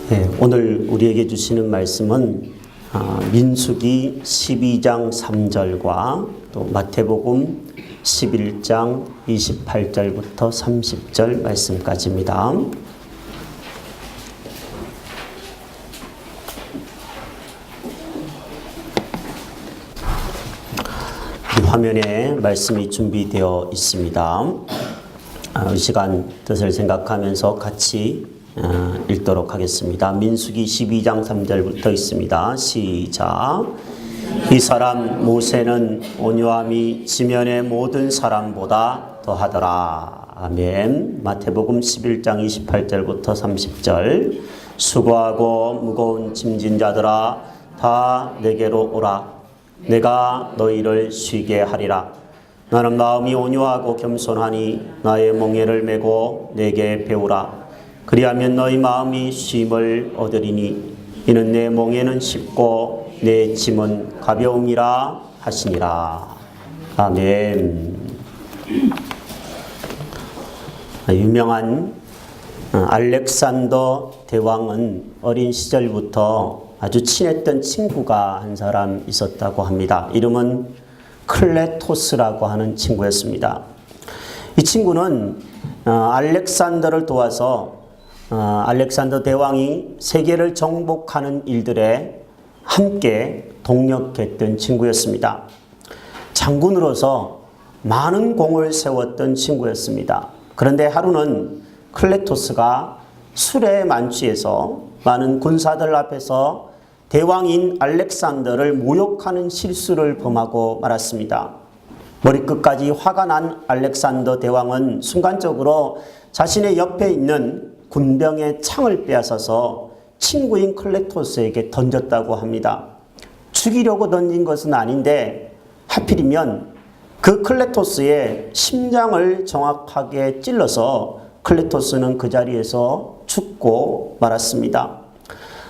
네, 오늘 우리에게 주시는 말씀은 민수기 12장 3절과 또 마태복음 11장 28절부터 30절 말씀까지입니다. 화면에 말씀이 준비되어 있습니다. 이 시간 뜻을 생각하면서 같이 읽도록 하겠습니다. 민수기 12장 3절부터 있습니다. 시작. 이 사람 모세는 온유함이 지면의 모든 사람보다 더하더라. 아멘. 마태복음 11장 28절부터 30절. 수고하고 무거운 짐진 자들아 다 내게로 오라. 내가 너희를 쉬게 하리라. 나는 마음이 온유하고 겸손하니 나의 멍에를 메고 내게 배우라. 그리하면 너희 마음이 쉼을 얻으리니 이는 내 멍에는 쉽고 내 짐은 가벼움이라 하시니라. 아멘. 유명한 알렉산더 대왕은 어린 시절부터 아주 친했던 친구가 한 사람 있었다고 합니다. 이름은 클레토스라고 하는 친구였습니다. 이 친구는 알렉산더를 도와서 알렉산더 대왕이 세계를 정복하는 일들에 함께 동력했던 친구였습니다. 장군으로서 많은 공을 세웠던 친구였습니다. 그런데 하루는 클레토스가 술에 만취해서 많은 군사들 앞에서 대왕인 알렉산더를 모욕하는 실수를 범하고 말았습니다. 머리끝까지 화가 난 알렉산더 대왕은 순간적으로 자신의 옆에 있는 군병의 창을 빼앗아서 친구인 클레토스에게 던졌다고 합니다. 죽이려고 던진 것은 아닌데 하필이면 그 클레토스의 심장을 정확하게 찔러서 클레토스는 그 자리에서 죽고 말았습니다.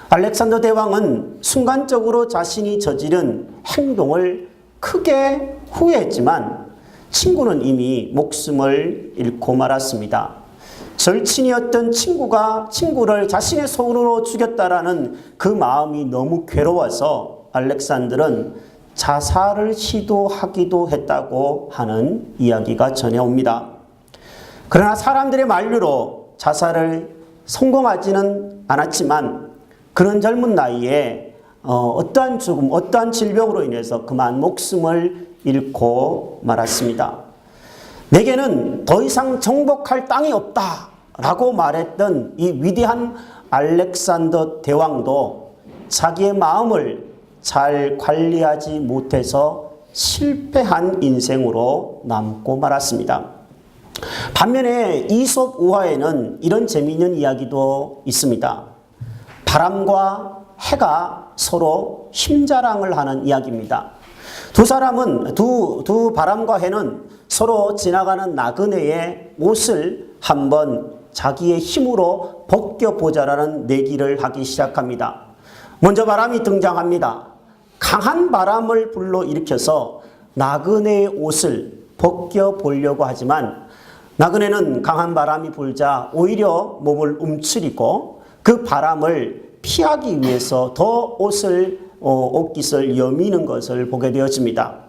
알렉산더 대왕은 순간적으로 자신이 저지른 행동을 크게 후회했지만 친구는 이미 목숨을 잃고 말았습니다. 절친이었던 친구가 친구를 자신의 손으로 죽였다라는 그 마음이 너무 괴로워서 알렉산더는 자살을 시도하기도 했다고 하는 이야기가 전해옵니다. 그러나 사람들의 만류로 자살을 성공하지는 않았지만 그는 젊은 나이에 어떠한 죽음, 어떠한 질병으로 인해서 그만 목숨을 잃고 말았습니다. 내게는 더 이상 정복할 땅이 없다라고 말했던 이 위대한 알렉산더 대왕도 자기의 마음을 잘 관리하지 못해서 실패한 인생으로 남고 말았습니다. 반면에 이솝 우화에는 이런 재미있는 이야기도 있습니다. 바람과 해가 서로 힘자랑을 하는 이야기입니다. 두 바람과 해는 서로 지나가는 나그네의 옷을 한번 자기의 힘으로 벗겨보자라는 내기를 하기 시작합니다. 먼저 바람이 등장합니다. 강한 바람을 불러일으켜서 나그네의 옷을 벗겨보려고 하지만 나그네는 강한 바람이 불자 오히려 몸을 움츠리고 그 바람을 피하기 위해서 더 옷깃을 여미는 것을 보게 되어집니다.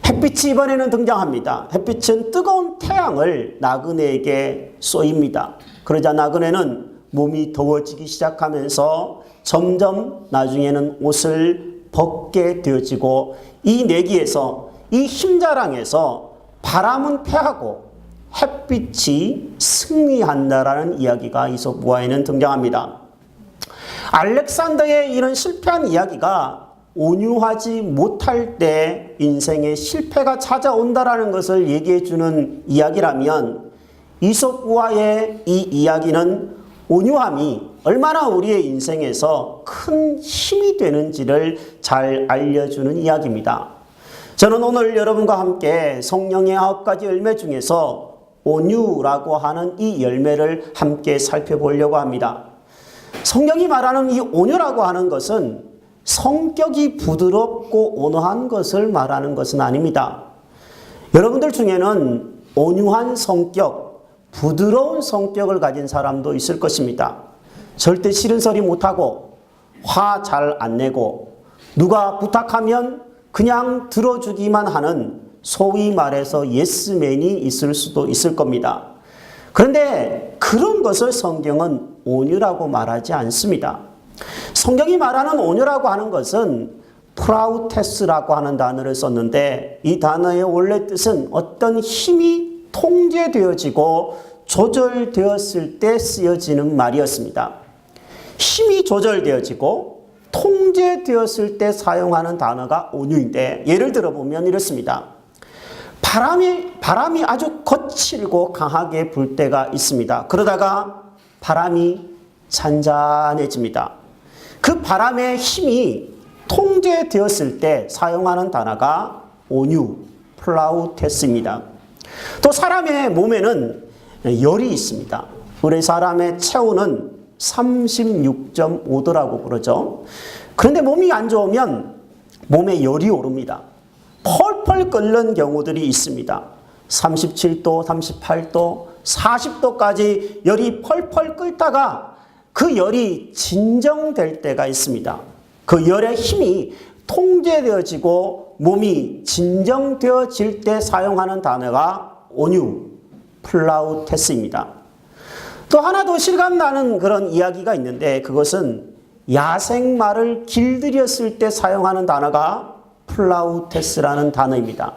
햇빛이 이번에는 등장합니다. 햇빛은 뜨거운 태양을 나그네에게 쏘입니다. 그러자 나그네는 몸이 더워지기 시작하면서 점점 나중에는 옷을 벗게 되어지고 이 내기에서 이 힘자랑에서 바람은 패하고 햇빛이 승리한다라는 이야기가 이솝 우화에는 등장합니다. 알렉산더의 이런 실패한 이야기가 온유하지 못할 때 인생의 실패가 찾아온다라는 것을 얘기해 주는 이야기라면 이솝 우화의 이 이야기는 온유함이 얼마나 우리의 인생에서 큰 힘이 되는지를 잘 알려주는 이야기입니다. 저는 오늘 여러분과 함께 성령의 9가지 열매 중에서 온유라고 하는 이 열매를 함께 살펴보려고 합니다. 성경이 말하는 이 온유라고 하는 것은 성격이 부드럽고 온화한 것을 말하는 것은 아닙니다. 여러분들 중에는 온유한 성격, 부드러운 성격을 가진 사람도 있을 것입니다. 절대 싫은 소리 못하고 화 잘 안 내고 누가 부탁하면 그냥 들어주기만 하는 소위 말해서 예스맨이 있을 수도 있을 겁니다. 그런데 그런 것을 성경은 온유라고 말하지 않습니다. 성경이 말하는 온유라고 하는 것은 프라우테스라고 하는 단어를 썼는데 이 단어의 원래 뜻은 어떤 힘이 통제되어지고 조절되었을 때 쓰여지는 말이었습니다. 힘이 조절되어지고 통제되었을 때 사용하는 단어가 온유인데 예를 들어보면 이렇습니다. 바람이 아주 거칠고 강하게 불 때가 있습니다. 그러다가 바람이 잔잔해집니다. 그 바람의 힘이 통제되었을 때 사용하는 단어가 온유, 플라우테스입니다. 또 사람의 몸에는 열이 있습니다. 우리 사람의 체온은 36.5도라고 그러죠. 그런데 몸이 안 좋으면 몸에 열이 오릅니다. 펄펄 끓는 경우들이 있습니다. 37도, 38도, 40도까지 열이 펄펄 끓다가 그 열이 진정될 때가 있습니다. 그 열의 힘이 통제되어지고 몸이 진정되어질 때 사용하는 단어가 온유, 플라우테스입니다. 또 하나 더 실감나는 그런 이야기가 있는데 그것은 야생마를 길들였을 때 사용하는 단어가 플라우테스라는 단어입니다.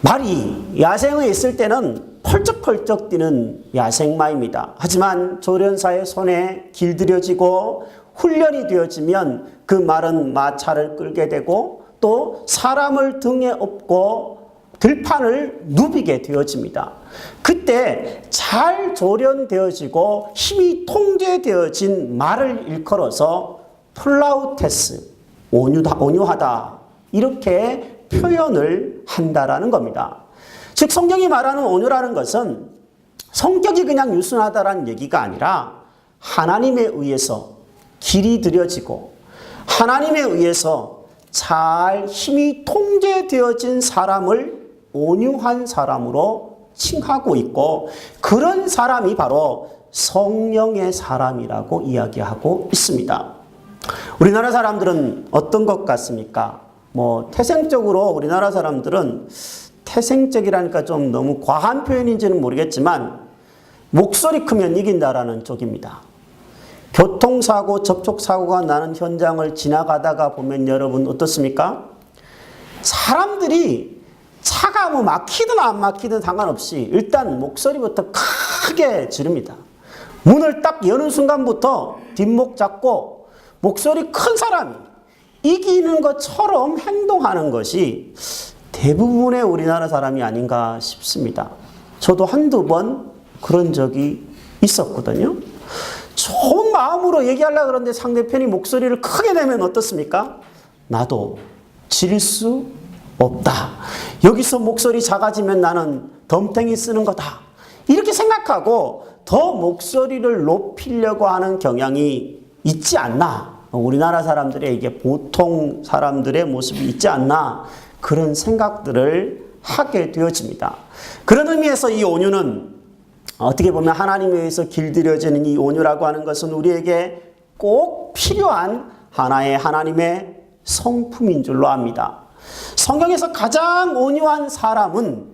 말이 야생에 있을 때는 펄쩍펄쩍 뛰는 야생마입니다. 하지만 조련사의 손에 길들여지고 훈련이 되어지면 그 말은 마차를 끌게 되고 또 사람을 등에 업고 들판을 누비게 되어집니다. 그때 잘 조련되어지고 힘이 통제되어진 말을 일컬어서 플라우테스, 온유하다 이렇게 표현을 한다라는 겁니다. 즉 성경이 말하는 온유라는 것은 성격이 그냥 유순하다라는 얘기가 아니라 하나님에 의해서 길이 들여지고 하나님에 의해서 잘 힘이 통제되어진 사람을 온유한 사람으로 칭하고 있고 그런 사람이 바로 성령의 사람이라고 이야기하고 있습니다. 우리나라 사람들은 어떤 것 같습니까? 태생적으로 우리나라 사람들은 태생적이라니까 좀 너무 과한 표현인지는 모르겠지만 목소리 크면 이긴다라는 쪽입니다. 교통사고, 접촉사고가 나는 현장을 지나가다가 보면 여러분 어떻습니까? 사람들이 차가 막히든 안 막히든 상관없이 일단 목소리부터 크게 지릅니다. 문을 딱 여는 순간부터 뒷목 잡고 목소리 큰 사람이 이기는 것처럼 행동하는 것이 대부분의 우리나라 사람이 아닌가 싶습니다. 저도 한두 번 그런 적이 있었거든요. 좋은 마음으로 얘기하려고 그러는데 상대편이 목소리를 크게 내면 어떻습니까? 나도 질 수 없다. 여기서 목소리 작아지면 나는 덤탱이 쓰는 거다. 이렇게 생각하고 더 목소리를 높이려고 하는 경향이 있지 않나. 우리나라 사람들의 이게 보통 사람들의 모습이 있지 않나. 그런 생각들을 하게 되어집니다. 그런 의미에서 이 온유는 어떻게 보면 하나님에 의해서 길들여지는 이 온유라고 하는 것은 우리에게 꼭 필요한 하나의 하나님의 성품인 줄로 압니다. 성경에서 가장 온유한 사람은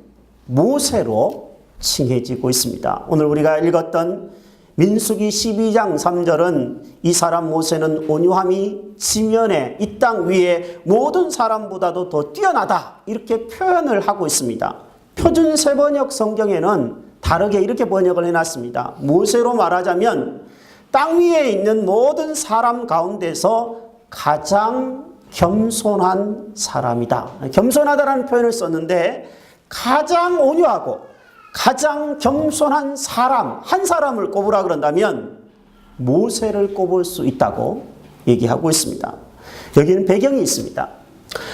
모세로 칭해지고 있습니다. 오늘 우리가 읽었던 민수기 12장 3절은 이 사람 모세는 온유함이 지면에 이 땅 위에 모든 사람보다도 더 뛰어나다 이렇게 표현을 하고 있습니다. 표준 세번역 성경에는 다르게 이렇게 번역을 해놨습니다. 모세로 말하자면 땅 위에 있는 모든 사람 가운데서 가장 겸손한 사람이다. 겸손하다라는 표현을 썼는데 가장 온유하고 가장 겸손한 사람, 한 사람을 꼽으라 그런다면 모세를 꼽을 수 있다고 얘기하고 있습니다. 여기는 배경이 있습니다.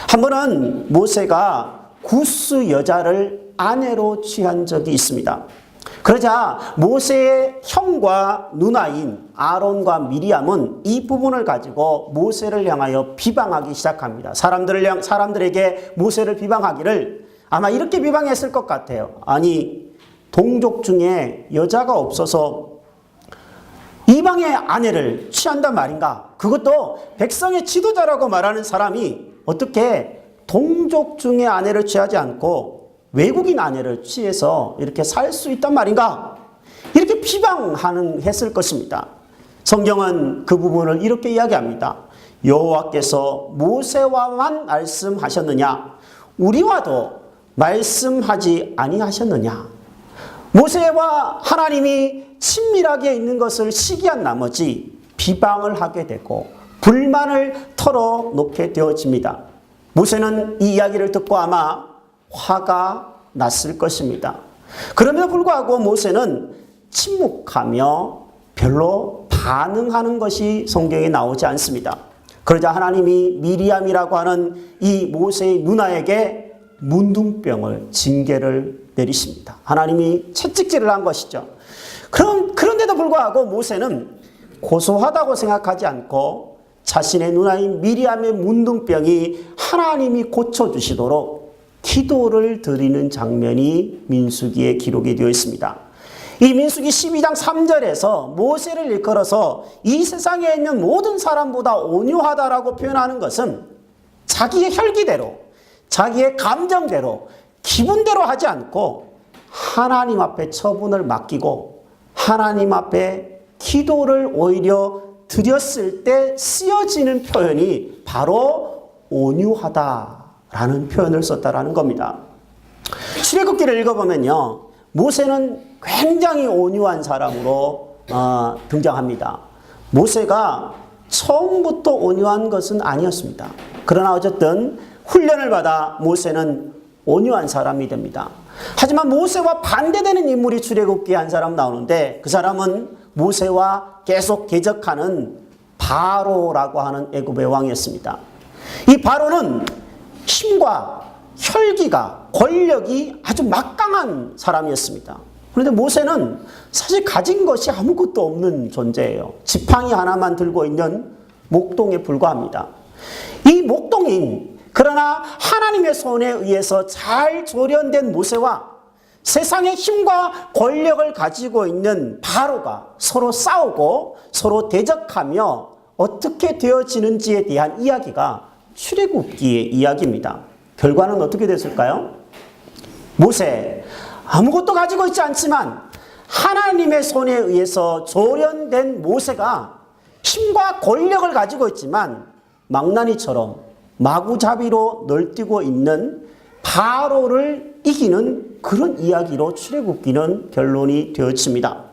한 번은 모세가 구스 여자를 아내로 취한 적이 있습니다. 그러자 모세의 형과 누나인 아론과 미리암은 이 부분을 가지고 모세를 향하여 비방하기 시작합니다. 사람들에게 모세를 비방하기를 아마 이렇게 비방했을 것 같아요. 아니 동족 중에 여자가 없어서 이방의 아내를 취한단 말인가? 그것도 백성의 지도자라고 말하는 사람이 어떻게 동족 중의 아내를 취하지 않고 외국인 아내를 취해서 이렇게 살 수 있단 말인가? 이렇게 비방했을 것입니다. 성경은 그 부분을 이렇게 이야기합니다. 여호와께서 모세와만 말씀하셨느냐? 우리와도 말씀하지 아니하셨느냐? 모세와 하나님이 친밀하게 있는 것을 시기한 나머지 비방을 하게 되고 불만을 털어놓게 되어집니다. 모세는 이 이야기를 듣고 아마 화가 났을 것입니다. 그럼에도 불구하고 모세는 침묵하며 별로 반응하는 것이 성경에 나오지 않습니다. 그러자 하나님이 미리암이라고 하는 이 모세의 누나에게 문둥병을 징계를 내리십니다. 하나님이 채찍질을 한 것이죠. 그런데도 불구하고 모세는 고소하다고 생각하지 않고 자신의 누나인 미리암의 문둥병이 하나님이 고쳐주시도록 기도를 드리는 장면이 민수기에 기록이 되어 있습니다. 이 민수기 12장 3절에서 모세를 일컬어서 이 세상에 있는 모든 사람보다 온유하다라고 표현하는 것은 자기의 혈기대로, 자기의 감정대로, 기분대로 하지 않고 하나님 앞에 처분을 맡기고 하나님 앞에 기도를 오히려 드렸을 때 쓰여지는 표현이 바로 온유하다라는 표현을 썼다라는 겁니다. 출애굽기를 읽어보면요, 모세는 굉장히 온유한 사람으로 등장합니다. 모세가 처음부터 온유한 것은 아니었습니다. 그러나 어쨌든 훈련을 받아 모세는 온유한 사람이 됩니다. 하지만 모세와 반대되는 인물이 출애굽기에 한 사람 나오는데 그 사람은 모세와 계속 대적하는 바로라고 하는 애굽의 왕이었습니다. 이 바로는 힘과 혈기가, 권력이 아주 막강한 사람이었습니다. 그런데 모세는 사실 가진 것이 아무것도 없는 존재예요. 지팡이 하나만 들고 있는 목동에 불과합니다. 이 목동인, 그러나 하나님의 손에 의해서 잘 조련된 모세와 세상의 힘과 권력을 가지고 있는 바로가 서로 싸우고 서로 대적하며 어떻게 되어지는지에 대한 이야기가 출애굽기의 이야기입니다. 결과는 어떻게 됐을까요? 모세, 아무것도 가지고 있지 않지만 하나님의 손에 의해서 조련된 모세가 힘과 권력을 가지고 있지만 망나니처럼 마구잡이로 널뛰고 있는 바로를 이기는 그런 이야기로 출애굽기는 결론이 되어집니다.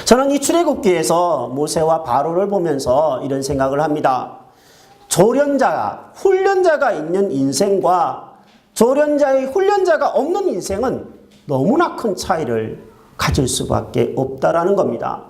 저는 이 출애굽기에서 모세와 바로를 보면서 이런 생각을 합니다. 조련자가, 훈련자가 있는 인생과 훈련자가 없는 인생은 너무나 큰 차이를 가질 수밖에 없다라는 겁니다.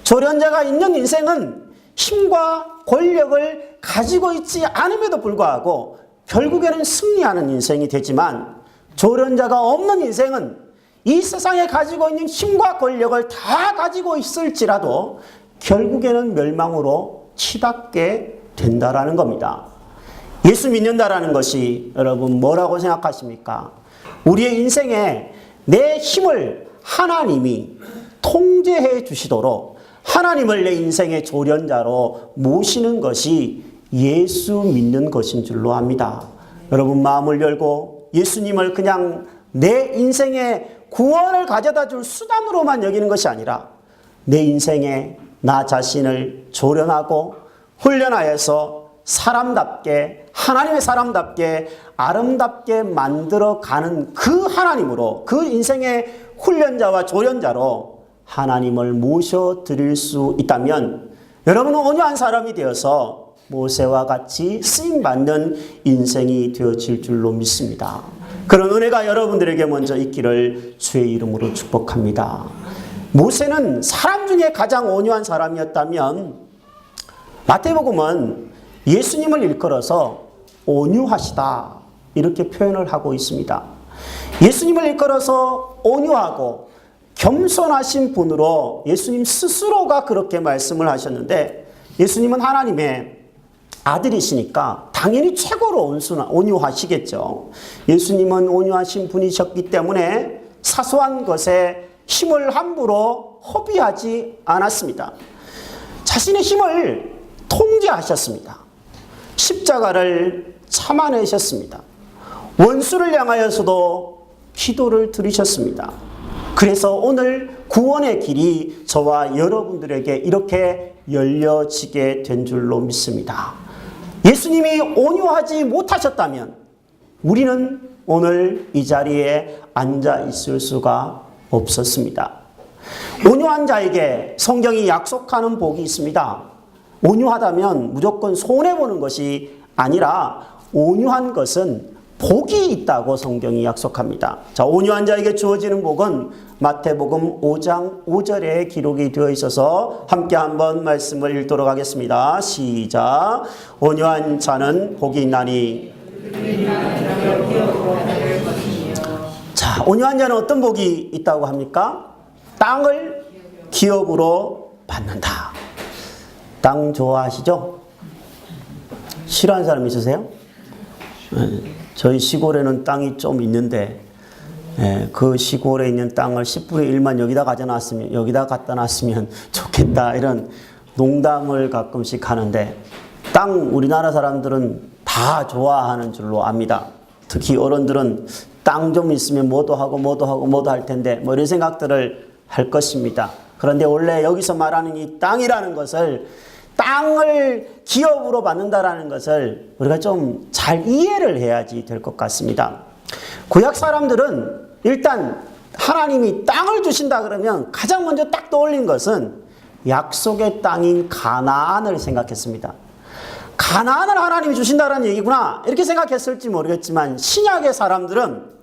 조련자가 있는 인생은 힘과 권력을 가지고 있지 않음에도 불구하고 결국에는 승리하는 인생이 되지만 조련자가 없는 인생은 이 세상에 가지고 있는 힘과 권력을 다 가지고 있을지라도 결국에는 멸망으로 치닫게 된다라는 겁니다. 예수 믿는다라는 것이 여러분 뭐라고 생각하십니까? 우리의 인생에 내 힘을 하나님이 통제해 주시도록 하나님을 내 인생의 조련자로 모시는 것이 예수 믿는 것인 줄로 압니다. 여러분 마음을 열고 예수님을 그냥 내 인생의 구원을 가져다 줄 수단으로만 여기는 것이 아니라 내 인생에 나 자신을 조련하고 훈련하여서 사람답게, 하나님의 사람답게 아름답게 만들어가는 그 하나님으로, 그 인생의 훈련자와 조련자로 하나님을 모셔드릴 수 있다면 여러분은 온유한 사람이 되어서 모세와 같이 쓰임받는 인생이 되어질 줄로 믿습니다. 그런 은혜가 여러분들에게 먼저 있기를 주의 이름으로 축복합니다. 모세는 사람 중에 가장 온유한 사람이었다면 마태복음은 예수님을 일컬어서 온유하시다 이렇게 표현을 하고 있습니다. 예수님을 일컬어서 온유하고 겸손하신 분으로 예수님 스스로가 그렇게 말씀을 하셨는데 예수님은 하나님의 아들이시니까 당연히 최고로 온유하시겠죠. 예수님은 온유하신 분이셨기 때문에 사소한 것에 힘을 함부로 허비하지 않았습니다. 자신의 힘을 통제하셨습니다. 십자가를 참아내셨습니다. 원수를 향하여서도 기도를 드리셨습니다. 그래서 오늘 구원의 길이 저와 여러분들에게 이렇게 열려지게 된 줄로 믿습니다. 예수님이 온유하지 못하셨다면 우리는 오늘 이 자리에 앉아 있을 수가 없었습니다. 온유한 자에게 성경이 약속하는 복이 있습니다. 온유하다면 무조건 손해보는 것이 아니라 온유한 것은 복이 있다고 성경이 약속합니다. 자, 온유한 자에게 주어지는 복은 마태복음 5장 5절에 기록이 되어 있어서 함께 한번 말씀을 읽도록 하겠습니다. 시작. 온유한 자는 복이 있나니. 자, 온유한 자는 어떤 복이 있다고 합니까? 땅을 기업으로 받는다. 땅 좋아하시죠? 싫어하는 사람 있으세요? 저희 시골에는 땅이 좀 있는데 그 시골에 있는 땅을 10분의 1만 여기다 갖다 놨으면 좋겠다, 이런 농담을 가끔씩 하는데, 땅 우리나라 사람들은 다 좋아하는 줄로 압니다. 특히 어른들은 땅 좀 있으면 뭐도 하고 할 텐데 뭐 이런 생각들을 할 것입니다. 그런데 원래 여기서 말하는 이 땅이라는 것을, 땅을 기업으로 받는다라는 것을 우리가 좀 잘 이해를 해야지 될 것 같습니다. 구약 사람들은 일단 하나님이 땅을 주신다 그러면 가장 먼저 딱 떠올린 것은 약속의 땅인 가나안을 생각했습니다. 가나안을 하나님이 주신다는 얘기구나 이렇게 생각했을지 모르겠지만, 신약의 사람들은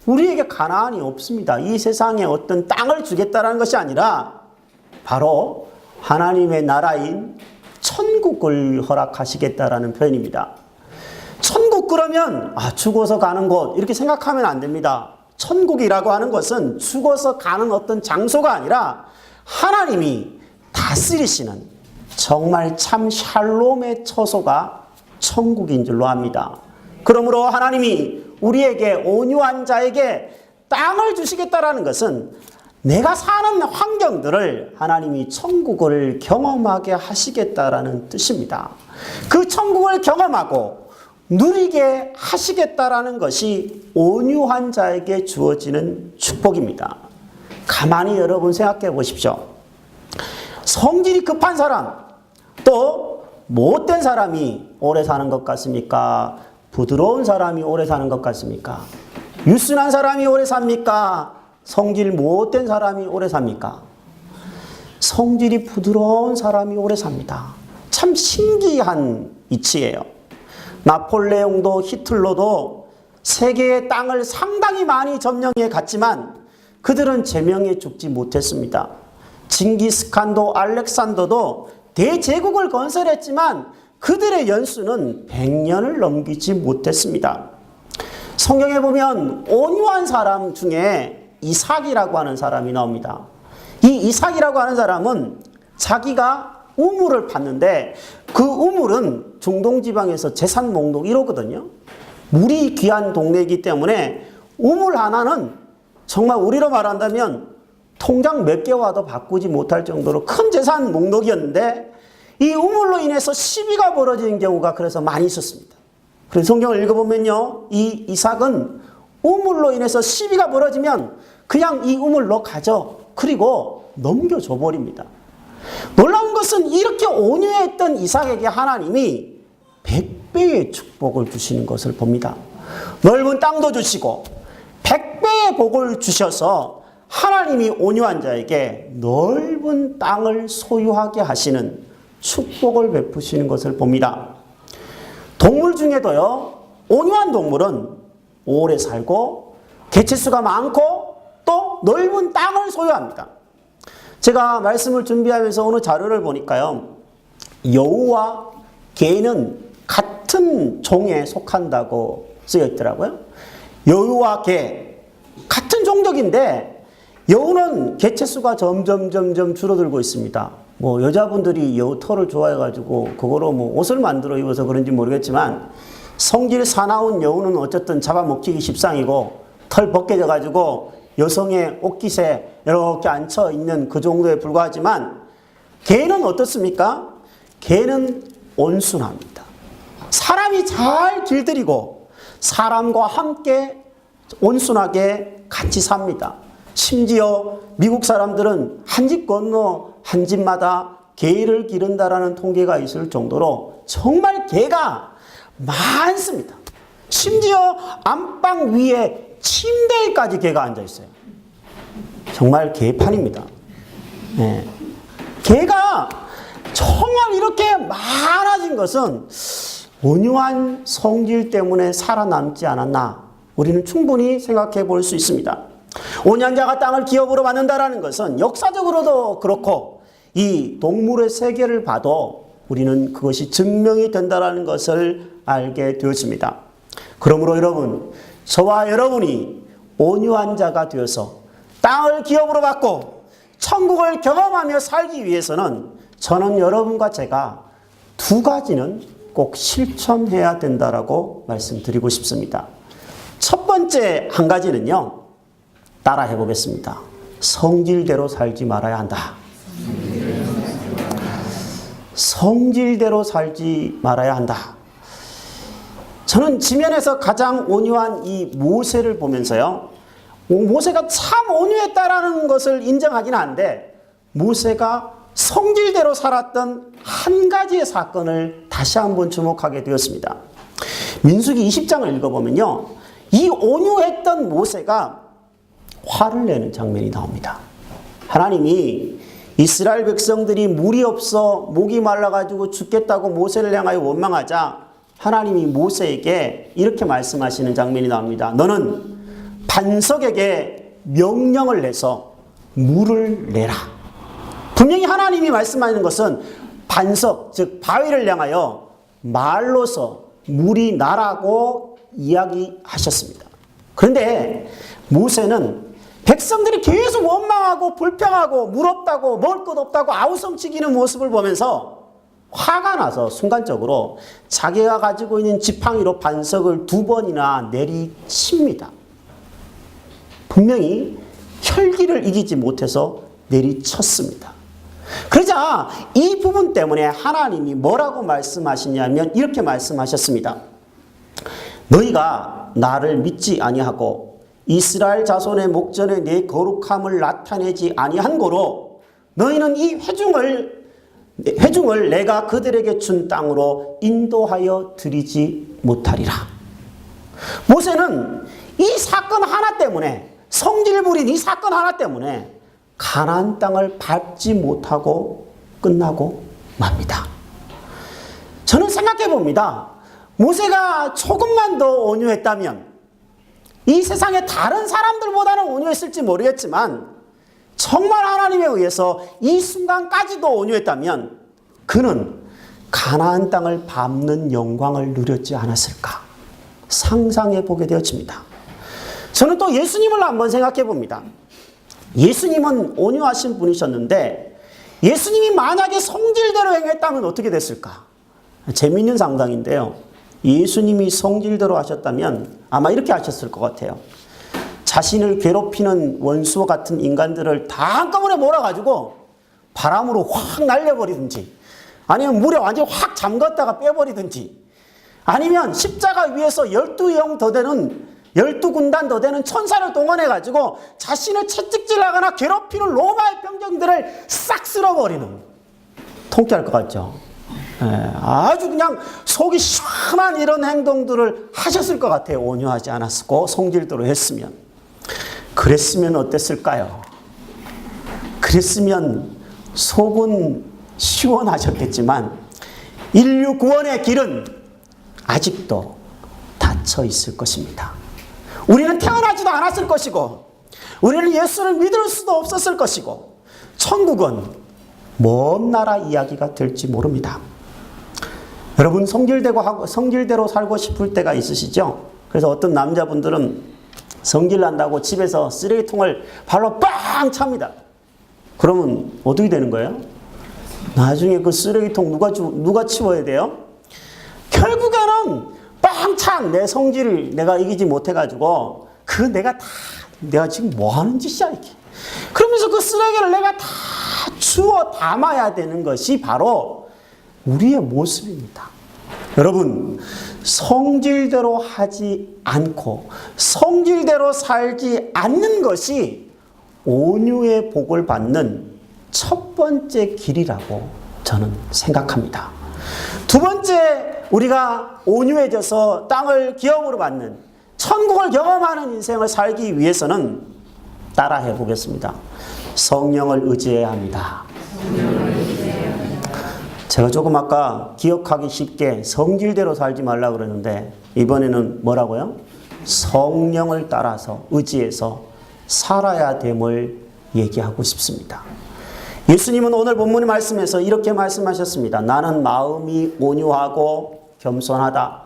우리에게 가나안이 없습니다. 이 세상에 어떤 땅을 주겠다는 것이 아니라 바로 하나님의 나라인 천국을 허락하시겠다라는 표현입니다. 천국 그러면 죽어서 가는 곳 이렇게 생각하면 안 됩니다. 천국이라고 하는 것은 죽어서 가는 어떤 장소가 아니라 하나님이 다스리시는 정말 참 샬롬의 처소가 천국인 줄로 압니다. 그러므로 하나님이 우리에게, 온유한 자에게 땅을 주시겠다라는 것은 내가 사는 환경들을 하나님이 천국을 경험하게 하시겠다라는 뜻입니다. 그 천국을 경험하고 누리게 하시겠다라는 것이 온유한 자에게 주어지는 축복입니다. 가만히 여러분 생각해 보십시오. 성질이 급한 사람, 또 못된 사람이 오래 사는 것 같습니까? 부드러운 사람이 오래 사는 것 같습니까? 유순한 사람이 오래 삽니까? 성질 못된 사람이 오래 삽니까? 성질이 부드러운 사람이 오래 삽니다. 참 신기한 이치예요. 나폴레옹도 히틀러도 세계의 땅을 상당히 많이 점령해 갔지만 그들은 제명에 죽지 못했습니다. 징기스칸도 알렉산더도 대제국을 건설했지만 그들의 연수는 100년을 넘기지 못했습니다. 성경에 보면 온유한 사람 중에 이삭이라고 하는 사람이 나옵니다. 이 이삭이라고 하는 사람은 자기가 우물을 팠는데 그 우물은 중동 지방에서 재산 목록 1호거든요. 물이 귀한 동네이기 때문에 우물 하나는 정말 우리로 말한다면 통장 몇 개 와도 바꾸지 못할 정도로 큰 재산 목록이었는데, 이 우물로 인해서 시비가 벌어지는 경우가 그래서 많이 있었습니다. 그래서 성경을 읽어보면요, 이 이삭은 우물로 인해서 시비가 벌어지면 그냥 이 우물로 가져, 그리고 넘겨줘 버립니다. 놀라운 것은 이렇게 온유했던 이삭에게 하나님이 100배의 축복을 주시는 것을 봅니다. 넓은 땅도 주시고 100배의 복을 주셔서 하나님이 온유한 자에게 넓은 땅을 소유하게 하시는 축복을 베푸시는 것을 봅니다. 동물 중에도요, 온유한 동물은 오래 살고 개체수가 많고 또 넓은 땅을 소유합니다. 제가 말씀을 준비하면서 어느 자료를 보니까요, 여우와 개는 같은 종에 속한다고 쓰여 있더라고요. 여우와 개 같은 종족인데 여우는 개체수가 점점 줄어들고 있습니다. 뭐 여자분들이 여우 털을 좋아해가지고 그거로 뭐 옷을 만들어 입어서 그런지 모르겠지만, 성질 사나운 여우는 어쨌든 잡아먹히기 십상이고 털 벗겨져가지고 여성의 옷깃에 이렇게 앉혀 있는 그 정도에 불과하지만 개는 어떻습니까? 개는 온순합니다. 사람이 잘 길들이고 사람과 함께 온순하게 같이 삽니다. 심지어 미국 사람들은 한 집 건너 한 집마다 개를 기른다라는 통계가 있을 정도로 정말 개가 많습니다. 심지어 안방 위에 침대에까지 개가 앉아 있어요. 정말 개판입니다. 네. 개가 정말 이렇게 많아진 것은 온유한 성질 때문에 살아남지 않았나 우리는 충분히 생각해 볼 수 있습니다. 온유한 자가 땅을 기업으로 받는다라는 것은 역사적으로도 그렇고 이 동물의 세계를 봐도 우리는 그것이 증명이 된다는 것을 알게 되었습니다. 그러므로 여러분, 저와 여러분이 온유한 자가 되어서 땅을 기업으로 받고 천국을 경험하며 살기 위해서는 저는 여러분과 제가 두 가지는 꼭 실천해야 된다라고 말씀드리고 싶습니다. 첫 번째 한 가지는요, 따라 해보겠습니다. 성질대로 살지 말아야 한다. 성질대로 살지 말아야 한다. 저는 지면에서 가장 온유한 이 모세를 보면서요, 모세가 참 온유했다라는 것을 인정하긴 한데 모세가 성질대로 살았던 한 가지의 사건을 다시 한번 주목하게 되었습니다. 민수기 20장을 읽어보면요, 이 온유했던 모세가 화를 내는 장면이 나옵니다. 하나님이 이스라엘 백성들이 물이 없어 목이 말라가지고 죽겠다고 모세를 향하여 원망하자 하나님이 모세에게 이렇게 말씀하시는 장면이 나옵니다. 너는 반석에게 명령을 내서 물을 내라. 분명히 하나님이 말씀하는 것은 반석, 즉 바위를 향하여 말로서 물이 나라고 이야기하셨습니다. 그런데 모세는 백성들이 계속 원망하고 불평하고 물 없다고 먹을 것 없다고 아우성치기는 모습을 보면서 화가 나서 순간적으로 자기가 가지고 있는 지팡이로 반석을 2번이나 내리칩니다. 분명히 혈기를 이기지 못해서 내리쳤습니다. 그러자 이 부분 때문에 하나님이 뭐라고 말씀하시냐면 이렇게 말씀하셨습니다. 너희가 나를 믿지 아니하고 이스라엘 자손의 목전에 내 거룩함을 나타내지 아니한 고로 너희는 이 회중을 내가 그들에게 준 땅으로 인도하여 드리지 못하리라. 모세는 이 사건 하나 때문에, 성질 부린 이 사건 하나 때문에 가나안 땅을 밟지 못하고 끝나고 맙니다. 저는 생각해 봅니다. 모세가 조금만 더 온유했다면 이 세상의 다른 사람들보다는 온유했을지 모르겠지만 정말 하나님에 의해서 이 순간까지도 온유했다면 그는 가나안 땅을 밟는 영광을 누렸지 않았을까 상상해 보게 되어집니다. 저는 또 예수님을 한번 생각해 봅니다. 예수님은 온유하신 분이셨는데 예수님이 만약에 성질대로 행했다면 어떻게 됐을까? 재미있는 상상인데요. 예수님이 성질대로 하셨다면 아마 이렇게 하셨을 것 같아요. 자신을 괴롭히는 원수와 같은 인간들을 다 한꺼번에 몰아가지고 바람으로 확 날려버리든지 아니면 물에 완전히 확 잠갔다가 빼버리든지 아니면 십자가 위에서 12형 더 되는 12군단 더 되는 천사를 동원해가지고 자신을 채찍질하거나 괴롭히는 로마의 병정들을 싹 쓸어버리는, 통쾌할 것 같죠? 아주 그냥 속이 시원한 이런 행동들을 하셨을 것 같아요. 온유하지 않았고 성질대로 했으면. 그랬으면 어땠을까요? 그랬으면 속은 시원하셨겠지만 인류 구원의 길은 아직도 닫혀 있을 것입니다. 우리는 태어나지도 않았을 것이고 우리는 예수를 믿을 수도 없었을 것이고 천국은 먼 나라 이야기가 될지 모릅니다. 여러분 성질대로 살고 싶을 때가 있으시죠? 그래서 어떤 남자분들은 성질 난다고 집에서 쓰레기통을 발로 빵 찹니다. 그러면 어떻게 되는 거예요? 나중에 그 쓰레기통 누가 치워야 돼요? 결국에는 빵창 내 성질을 내가 이기지 못해가지고 내가 지금 뭐 하는 짓이야 이렇게 그러면서 그 쓰레기를 내가 다 주워 담아야 되는 것이 바로 우리의 모습입니다. 여러분, 성질대로 하지 않고 성질대로 살지 않는 것이 온유의 복을 받는 첫 번째 길이라고 저는 생각합니다. 두 번째, 우리가 온유해져서 땅을 기업으로 받는 천국을 경험하는 인생을 살기 위해서는 따라해 보겠습니다. 성령을 의지해야 합니다. 제가 조금 아까 기억하기 쉽게 성질대로 살지 말라 그러는데 이번에는 뭐라고요? 성령을 따라서 의지해서 살아야 됨을 얘기하고 싶습니다. 예수님은 오늘 본문의 말씀에서 이렇게 말씀하셨습니다. 나는 마음이 온유하고 겸손하다.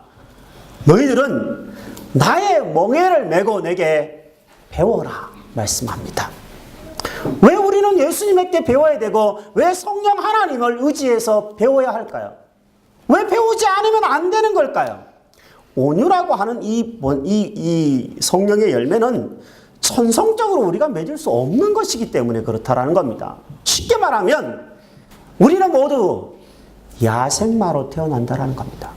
너희들은 나의 멍에를 메고 내게 배워라 말씀합니다. 왜 우리는 예수님에게 배워야 되고 왜 성령 하나님을 의지해서 배워야 할까요? 왜 배우지 않으면 안 되는 걸까요? 온유라고 하는 이 성령의 열매는 천성적으로 우리가 맺을 수 없는 것이기 때문에 그렇다라는 겁니다. 쉽게 말하면 우리는 모두 야생마로 태어난다라는 겁니다.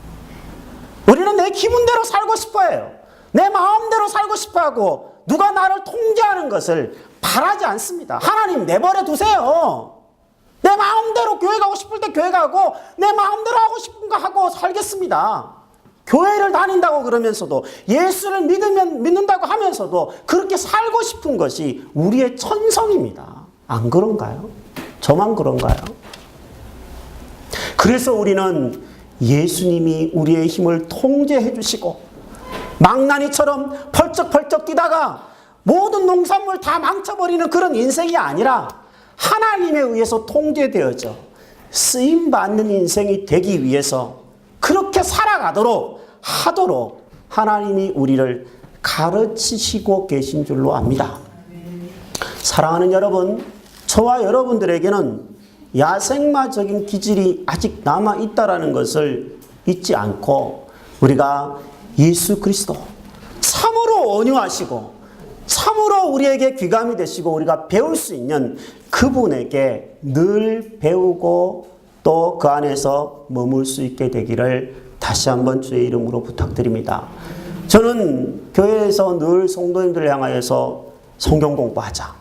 우리는 내 기분대로 살고 싶어 해요. 내 마음대로 살고 싶어 하고 누가 나를 통제하는 것을 바라지 않습니다. 하나님 내버려 두세요. 내 마음대로 교회 가고 싶을 때 교회 가고 내 마음대로 하고 싶은 거 하고 살겠습니다. 교회를 다닌다고 그러면서도 예수를 믿는다고 하면서도 그렇게 살고 싶은 것이 우리의 천성입니다. 안 그런가요? 저만 그런가요? 그래서 우리는 예수님이 우리의 힘을 통제해 주시고 망나니처럼 펄쩍펄쩍 뛰다가 모든 농산물 다 망쳐버리는 그런 인생이 아니라 하나님에 의해서 통제되어져 쓰임받는 인생이 되기 위해서 그렇게 살아가도록 하도록 하나님이 우리를 가르치시고 계신 줄로 압니다. 사랑하는 여러분, 저와 여러분들에게는 야생마적인 기질이 아직 남아있다는 것을 잊지 않고 우리가 예수 그리스도 참으로 온유하시고 참으로 우리에게 귀감이 되시고 우리가 배울 수 있는 그분에게 늘 배우고 또 그 안에서 머물 수 있게 되기를 다시 한번 주의 이름으로 부탁드립니다. 저는 교회에서 늘 성도님들을 향하여서 성경 공부하자,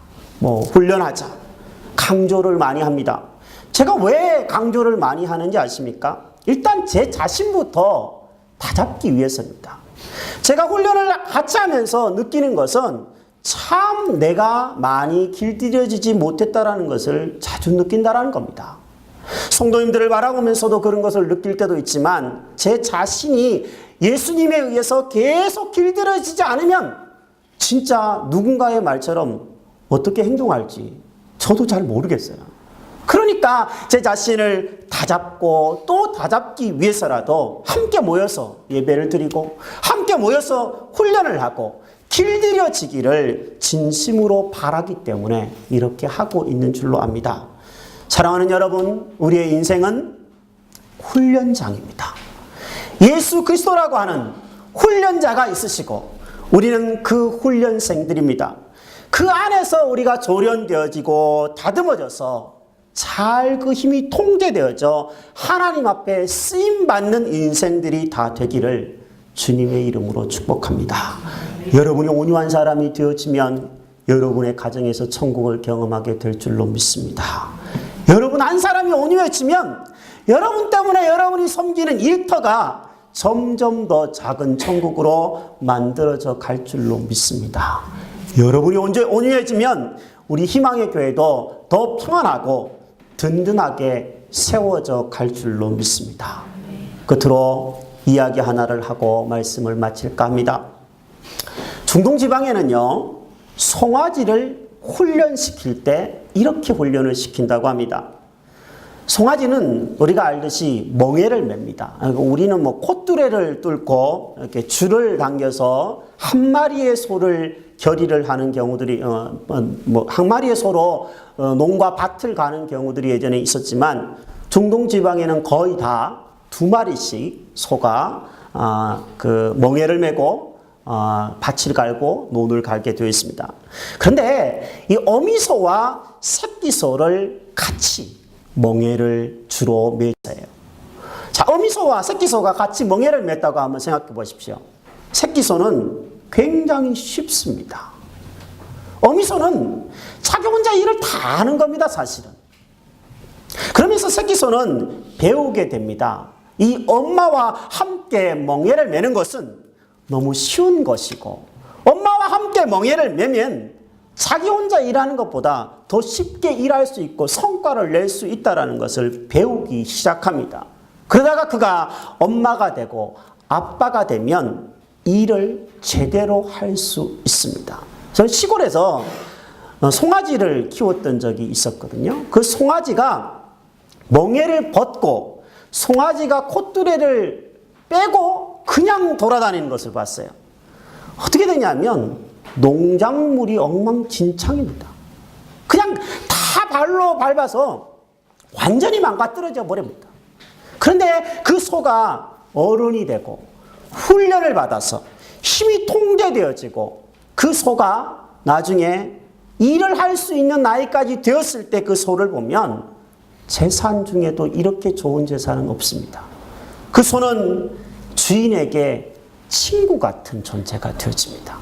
훈련하자, 강조를 많이 합니다. 제가 왜 강조를 많이 하는지 아십니까? 일단 제 자신부터 다잡기 위해서입니다. 제가 훈련을 같이 하면서 느끼는 것은 참 내가 많이 길들여지지 못했다라는 것을 자주 느낀다라는 겁니다. 성도님들을 바라보면서도 그런 것을 느낄 때도 있지만 제 자신이 예수님에 의해서 계속 길들여지지 않으면 진짜 누군가의 말처럼 어떻게 행동할지 저도 잘 모르겠어요. 그러니까 제 자신을 다잡고 또 다잡기 위해서라도 함께 모여서 예배를 드리고 함께 모여서 훈련을 하고 길들여지기를 진심으로 바라기 때문에 이렇게 하고 있는 줄로 압니다. 사랑하는 여러분, 우리의 인생은 훈련장입니다. 예수 그리스도라고 하는 훈련자가 있으시고 우리는 그 훈련생들입니다. 그 안에서 우리가 조련되어지고 다듬어져서 잘 그 힘이 통제되어져 하나님 앞에 쓰임받는 인생들이 다 되기를 주님의 이름으로 축복합니다. 여러분이 온유한 사람이 되어지면 여러분의 가정에서 천국을 경험하게 될 줄로 믿습니다. 여러분 한 사람이 온유해지면 여러분 때문에 여러분이 섬기는 일터가 점점 더 작은 천국으로 만들어져 갈 줄로 믿습니다. 여러분이 온유해지면 우리 희망의 교회도 더 평안하고 든든하게 세워져 갈 줄로 믿습니다. 끝으로 이야기 하나를 하고 말씀을 마칠까 합니다. 중동 지방에는요, 송아지를 훈련시킬 때 이렇게 훈련을 시킨다고 합니다. 송아지는 우리가 알듯이 멍에를 맵니다. 우리는 콧뚜레를 뚫고 이렇게 줄을 당겨서 한 마리의 소를 결의를 하는 경우들이 한 마리의 소로 농과 밭을 가는 경우들이 예전에 있었지만 중동 지방에는 거의 다 두 마리씩 소가 그 멍에를 메고 밭을 갈고 논을 갈게 되어 있습니다. 그런데 이 어미소와 새끼소를 같이 멍에를 주로 맺어요. 자, 어미소와 새끼소가 같이 멍에를 맺다고 한번 생각해 보십시오. 새끼소는 굉장히 쉽습니다. 어미소는 자기 혼자 일을 다 하는 겁니다, 사실은. 그러면서 새끼소는 배우게 됩니다. 이 엄마와 함께 멍에를 매는 것은 너무 쉬운 것이고, 엄마와 함께 멍에를 매면 자기 혼자 일하는 것보다 더 쉽게 일할 수 있고 성과를 낼 수 있다는 것을 배우기 시작합니다. 그러다가 그가 엄마가 되고 아빠가 되면 일을 제대로 할 수 있습니다. 저는 시골에서 송아지를 키웠던 적이 있었거든요. 그 송아지가 멍에를 벗고 송아지가 콧뚜레를 빼고 그냥 돌아다니는 것을 봤어요. 어떻게 되냐면 농작물이 엉망진창입니다. 그냥 다 발로 밟아서 완전히 망가뜨려져 버립니다. 그런데 그 소가 어른이 되고 훈련을 받아서 힘이 통제되어지고 그 소가 나중에 일을 할 수 있는 나이까지 되었을 때 그 소를 보면 재산 중에도 이렇게 좋은 재산은 없습니다. 그 소는 주인에게 친구 같은 존재가 되어집니다.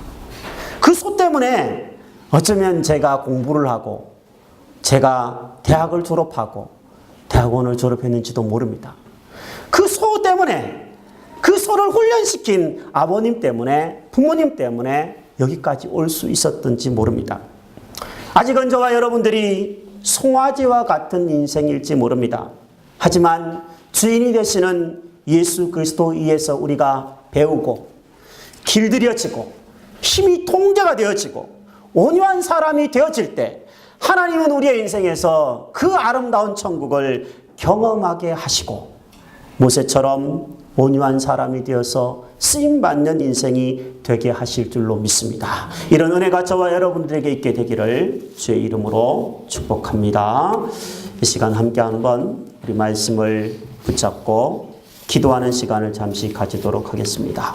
그 소 때문에 어쩌면 제가 공부를 하고 제가 대학을 졸업하고 대학원을 졸업했는지도 모릅니다. 그 소 때문에, 그 소를 훈련시킨 아버님 때문에, 부모님 때문에 여기까지 올 수 있었던지 모릅니다. 아직은 저와 여러분들이 송아지와 같은 인생일지 모릅니다. 하지만 주인이 되시는 예수 그리스도 위에서 우리가 배우고 길들여지고 힘이 통제가 되어지고 온유한 사람이 되어질 때 하나님은 우리의 인생에서 그 아름다운 천국을 경험하게 하시고 모세처럼 온유한 사람이 되어서 쓰임받는 인생이 되게 하실 줄로 믿습니다. 이런 은혜가 저와 여러분들에게 있게 되기를 주의 이름으로 축복합니다. 이 시간 함께 한번 우리 말씀을 붙잡고 기도하는 시간을 잠시 가지도록 하겠습니다.